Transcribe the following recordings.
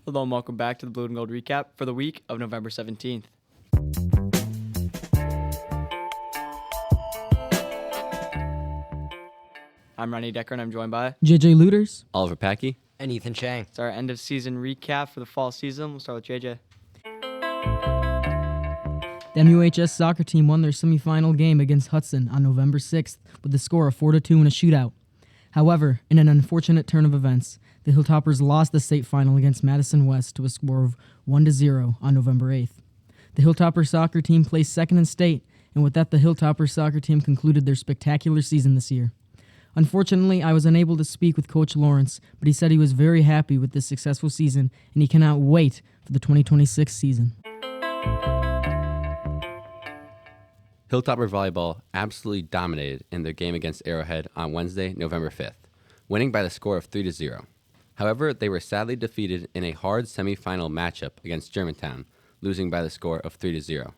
Hello and welcome back to the Blue and Gold Recap for the week of November 17th. I'm Ronnie Decker and I'm joined by JJ Looters, Oliver Packey, and Ethan Chang. It's our end of season recap for the fall season. We'll start with JJ. The MUHS soccer team won their semifinal game against Hudson on November 6th with the score of 4-2 in a shootout. However, in an unfortunate turn of events, the Hilltoppers lost the state final against Madison West to a score of 1-0 on November 8th. The Hilltopper soccer team placed second in state, and with that, the Hilltopper soccer team concluded their spectacular season this year. Unfortunately, I was unable to speak with Coach Lawrence, but he said he was very happy with this successful season, and he cannot wait for the 2026 season. Hilltopper volleyball absolutely dominated in their game against Arrowhead on Wednesday, November 5th, winning by the score of 3-0. However, they were sadly defeated in a hard semifinal matchup against Germantown, losing by the score of 3-0.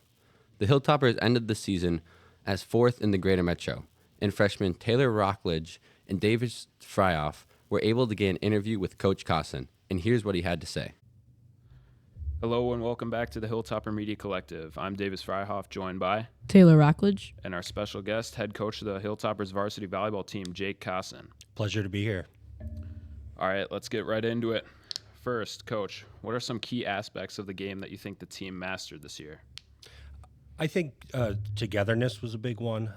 The Hilltoppers ended the season as fourth in the Greater Metro, and freshmen Taylor Rockledge and Davis Fryoff were able to get an interview with Coach Cosson, and here's what he had to say. Hello and welcome back to the Hilltopper Media Collective. I'm Davis Fryhoff, joined by Taylor Rockledge and our special guest, head coach of the Hilltoppers varsity volleyball team, Jake Cosson. Pleasure to be here. All right, let's get right into it. First, Coach, what are some key aspects of the game that you think the team mastered this year? I think togetherness was a big one.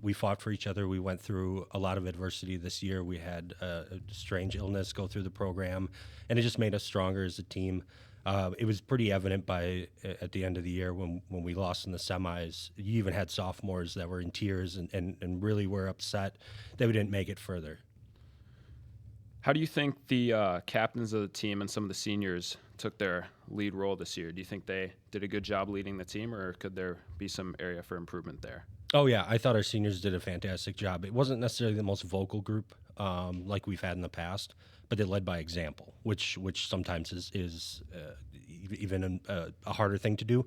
We fought for each other. We went through a lot of adversity this year. We had a strange illness go through the program, and it just made us stronger as a team. It was pretty evident at the end of the year when we lost in the semis. You even had sophomores that were in tears and really were upset that we didn't make it further. How do you think the captains of the team and some of the seniors took their lead role this year? Do you think they did a good job leading the team, or could there be some area for improvement there? Oh, yeah. I thought our seniors did a fantastic job. It wasn't necessarily the most vocal group like we've had in the past, but they led by example, which sometimes is even a harder thing to do.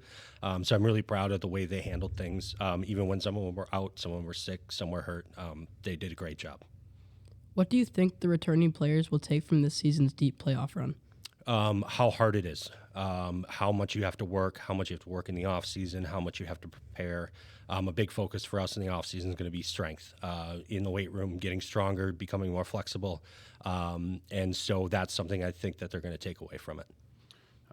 So I'm really proud of the way they handled things. Even when some of them were out, some of them were sick, some were hurt, they did a great job. What do you think the returning players will take from this season's deep playoff run? How hard it is, how much you have to work, how much you have to work in the off season, how much you have to prepare. A big focus for us in the off season is going to be strength in the weight room, getting stronger, becoming more flexible, and so that's something I think that they're going to take away from it.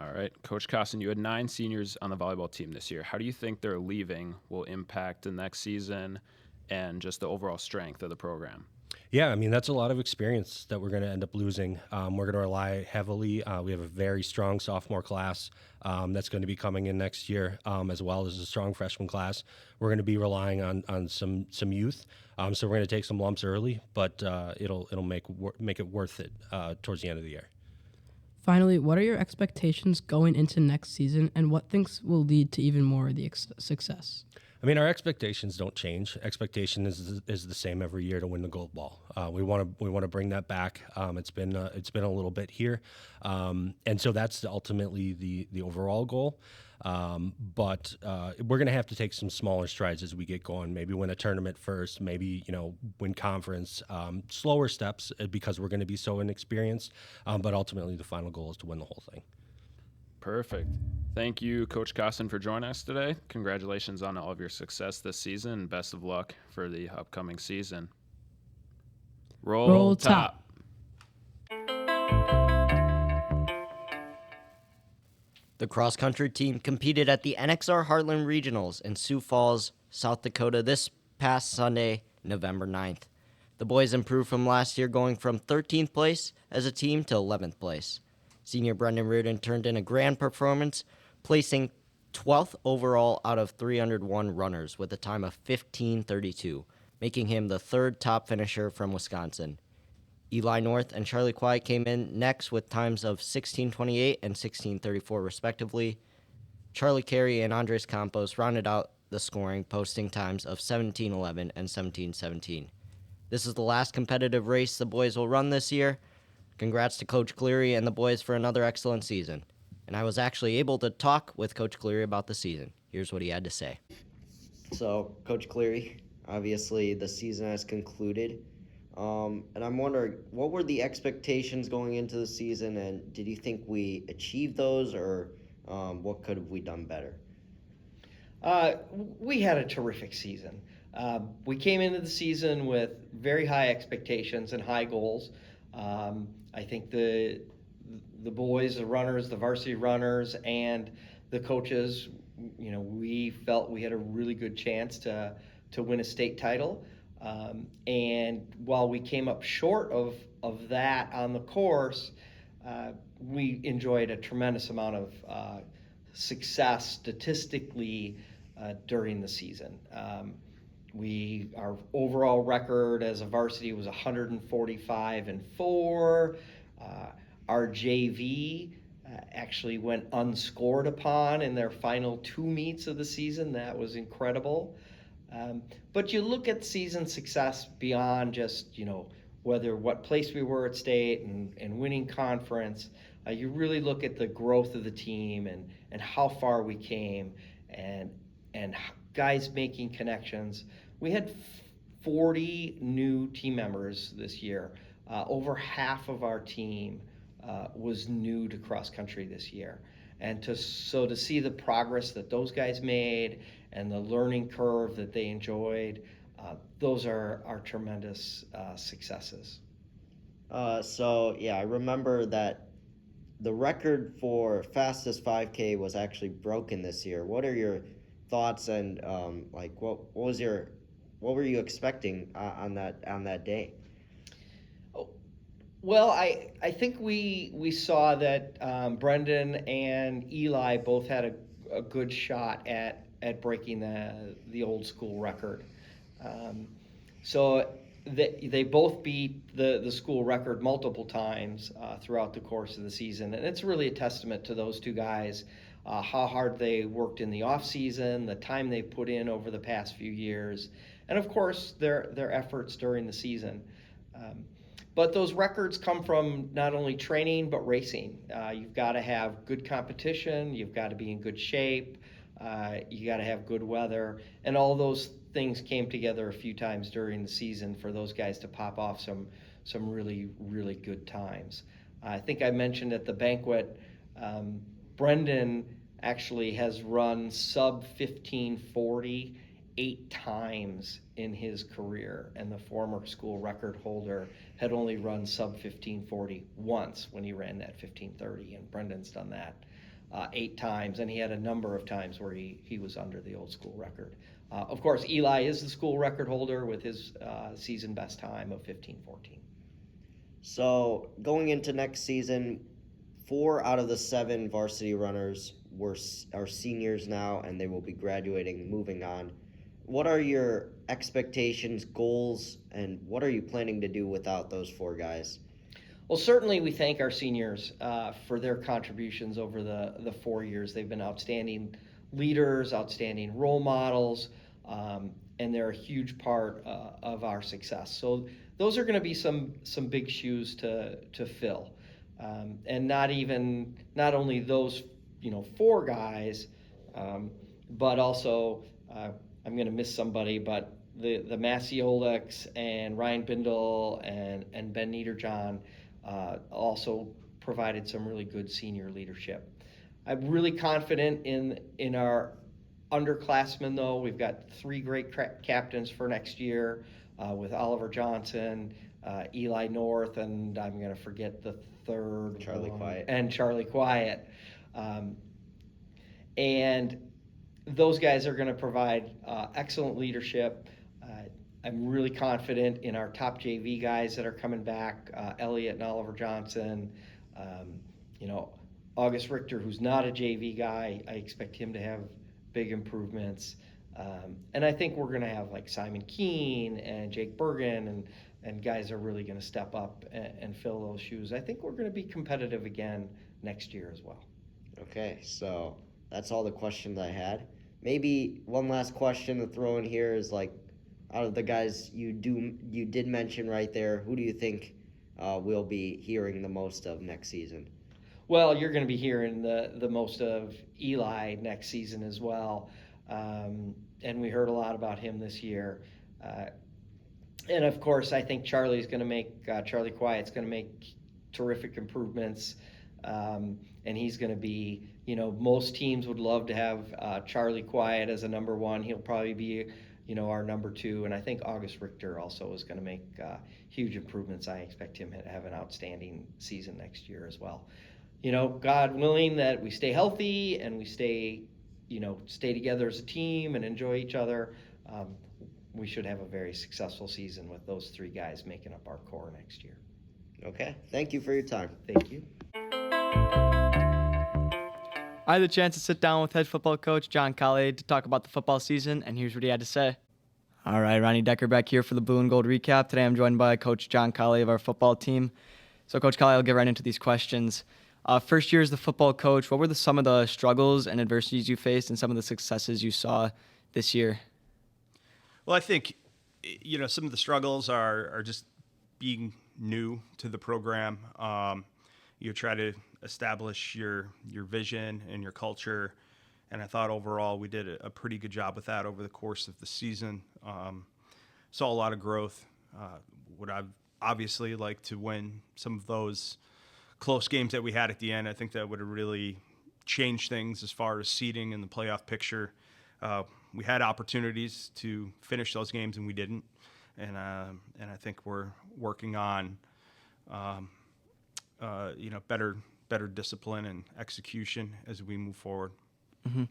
All right, Coach Cosson, you had 9 seniors on the volleyball team this year. How do you think their leaving will impact the next season and just the overall strength of the program? Yeah, I mean, that's a lot of experience that we're going to end up losing. We're going to rely heavily. We have a very strong sophomore class that's going to be coming in next year, as well as a strong freshman class. We're going to be relying on some youth. So we're going to take some lumps early, but it'll make it worth it towards the end of the year. Finally, what are your expectations going into next season, and what things will lead to even more of the success? I mean, our expectations don't change. Expectation is the same every year to win the gold ball. We want to bring that back. It's been a little bit here, and so that's ultimately the overall goal. But we're going to have to take some smaller strides as we get going. Maybe win a tournament first. Maybe win conference. Slower steps because we're going to be so inexperienced. But ultimately, the final goal is to win the whole thing. Perfect. Thank you, Coach Cosson, for joining us today. Congratulations on all of your success this season, and best of luck for the upcoming season. Roll top. The cross-country team competed at the NXR Heartland Regionals in Sioux Falls, South Dakota this past Sunday, November 9th. The boys improved from last year, going from 13th place as a team to 11th place. Senior Brendan Reardon turned in a grand performance, placing 12th overall out of 301 runners with a time of 15:32, making him the third top finisher from Wisconsin. Eli North and Charlie Quiet came in next with times of 16:28 and 16:34 respectively. Charlie Carey and Andres Campos rounded out the scoring, posting times of 17:11 and 17:17. This is the last competitive race the boys will run this year. Congrats to Coach Cleary and the boys for another excellent season. And I was actually able to talk with Coach Cleary about the season. Here's what he had to say. So, Coach Cleary, obviously the season has concluded. And I'm wondering, what were the expectations going into the season, and did you think we achieved those, or what could have we done better? Uh, we had a terrific season. We came into the season with very high expectations and high goals. I think the boys, the runners, the varsity runners, and the coaches, we felt we had a really good chance to win a state title. And while we came up short of that on the course, we enjoyed a tremendous amount of success statistically during the season. Our overall record as a varsity was 145-4. Our JV actually went unscored upon in their final 2 meets of the season. That was incredible. But you look at season success beyond just what place we were at state and winning conference. You really look at the growth of the team and how far we came and guys making connections. We had 40 new team members this year. Over half of our team was new to cross country this year. And to see the progress that those guys made and the learning curve that they enjoyed, those are tremendous successes. I remember that the record for fastest 5K was actually broken this year. What are your thoughts and what were you expecting on that day? Well, I think we saw that Brendan and Eli both had a good shot at breaking the old school record. So they both beat the school record multiple times throughout the course of the season, and it's really a testament to those two guys, how hard they worked in the off season, the time they put in over the past few years, and of course their efforts during the season. But those records come from not only training but racing. You've got to have good competition. You've got to be in good shape. You got to have good weather, and all those things came together a few times during the season for those guys to pop off some really, really good times. I think I mentioned at the banquet, Brendan actually has run sub 1540 8 times in his career, and the former school record holder had only run sub 1540 once when he ran that 1530, and Brendan's done that 8 times, and he had a number of times where he was under the old school record. Of course, Eli is the school record holder with his season best time of 15:14. So going into next season, 4 out of the 7 varsity runners are seniors now, and they will be graduating, moving on. What are your expectations, goals, and what are you planning to do without those 4 guys? Well, certainly we thank our seniors for their contributions over the 4 years. They've been outstanding leaders, outstanding role models, and they're a huge part of our success. So those are going to be some big shoes to fill, and not only those 4 guys, but also I'm going to miss somebody, but the Massiolics and Ryan Bindle and Ben Niederjohn also provided some really good senior leadership. I'm really confident in our underclassmen, though. We've got 3 great captains for next year with Oliver Johnson, Eli North, and I'm going to forget the third Charlie one. Quiet. And Charlie Quiet. And those guys are going to provide excellent leadership. I'm really confident in our top JV guys that are coming back, Elliot and Oliver Johnson. August Richter, who's not a JV guy, I expect him to have big improvements. And I think we're going to have like Simon Keene and Jake Bergen and guys are really going to step up and fill those shoes. I think we're going to be competitive again next year as well. Okay, so that's all the questions I had. Maybe one last question to throw in here is out of the guys you did mention right there, who do you think we'll be hearing the most of next season? Well, you're going to be hearing the most of Eli next season as well, and we heard a lot about him this year. And of course, I think Charlie Quiet's going to make terrific improvements. And he's going to be, most teams would love to have Charlie Quiet as a number one. He'll probably be, our number two. And I think August Richter also is going to make huge improvements. I expect him to have an outstanding season next year as well. God willing that we stay healthy and we stay together as a team and enjoy each other. We should have a very successful season with those three guys making up our core next year. Okay. Thank you for your time. Thank you. I had the chance to sit down with head football coach John Colley to talk about the football season, and here's what he had to say. All right, Ronnie Decker back here for the Blue and Gold recap. Today I'm joined by Coach John Colley of our football team. So, Coach Colley, I'll get right into these questions. First year as the football coach, what were some of the struggles and adversities you faced and some of the successes you saw this year? Well, I think, some of the struggles are just being new to the program. You try to establish your vision and your culture, and I thought overall we did a pretty good job with that over the course of the season. Saw a lot of growth. Would I've obviously liked to win some of those close games that we had at the end. I think that would have really changed things as far as seeding in the playoff picture. We had opportunities to finish those games and we didn't, and I think we're working on better discipline and execution as we move forward. Mm-hmm.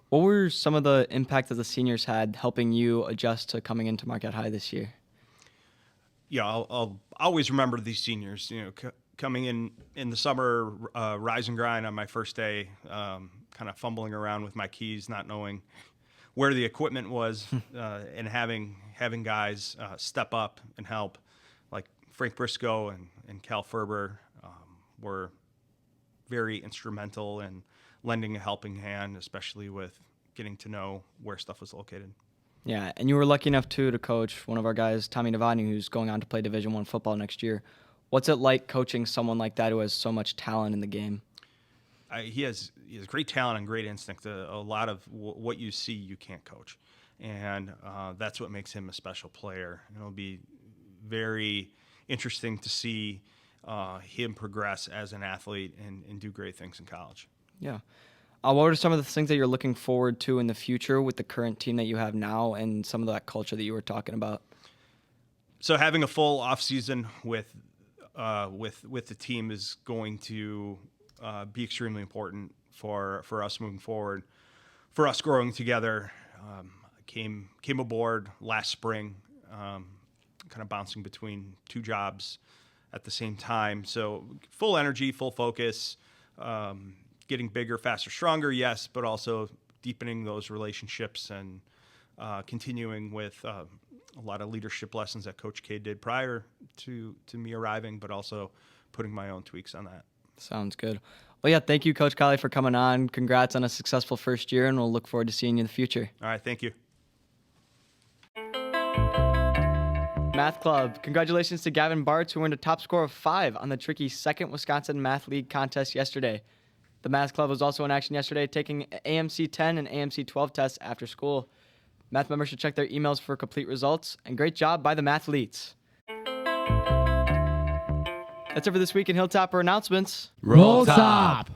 What were some of the impacts that the seniors had helping you adjust to coming into Marquette High this year? Yeah, I'll always remember these seniors. Coming in the summer, rise and grind on my first day, kind of fumbling around with my keys, not knowing where the equipment was, and having guys step up and help, like Frank Briscoe and Cal Ferber were very instrumental in lending a helping hand, especially with getting to know where stuff was located. Yeah, and you were lucky enough to coach one of our guys, Tommy Navani, who's going on to play Division I football next year. What's it like coaching someone like that who has so much talent in the game? He has great talent and great instinct. A lot of what you see, you can't coach. And that's what makes him a special player. And it'll be very interesting to see him progress as an athlete and do great things in college. Yeah. What are some of the things that you're looking forward to in the future with the current team that you have now and some of that culture that you were talking about? So having a full off season with the team is going to be extremely important for us moving forward, for us growing together. Came aboard last spring, kind of bouncing between two jobs at the same time. So full energy, full focus, getting bigger, faster, stronger, yes, but also deepening those relationships and continuing with a lot of leadership lessons that Coach K did prior to me arriving, but also putting my own tweaks on that. Sounds good. Well, yeah, thank you, Coach Colley, for coming on. Congrats on a successful first year, and we'll look forward to seeing you in the future. All right, thank you. Math Club. Congratulations to Gavin Bartz, who earned a top score of 5 on the tricky second Wisconsin Math League contest yesterday. The Math Club was also in action yesterday, taking AMC 10 and AMC 12 tests after school. Math members should check their emails for complete results, and great job by the Mathletes. That's it for this week in Hilltopper announcements. Roll Top!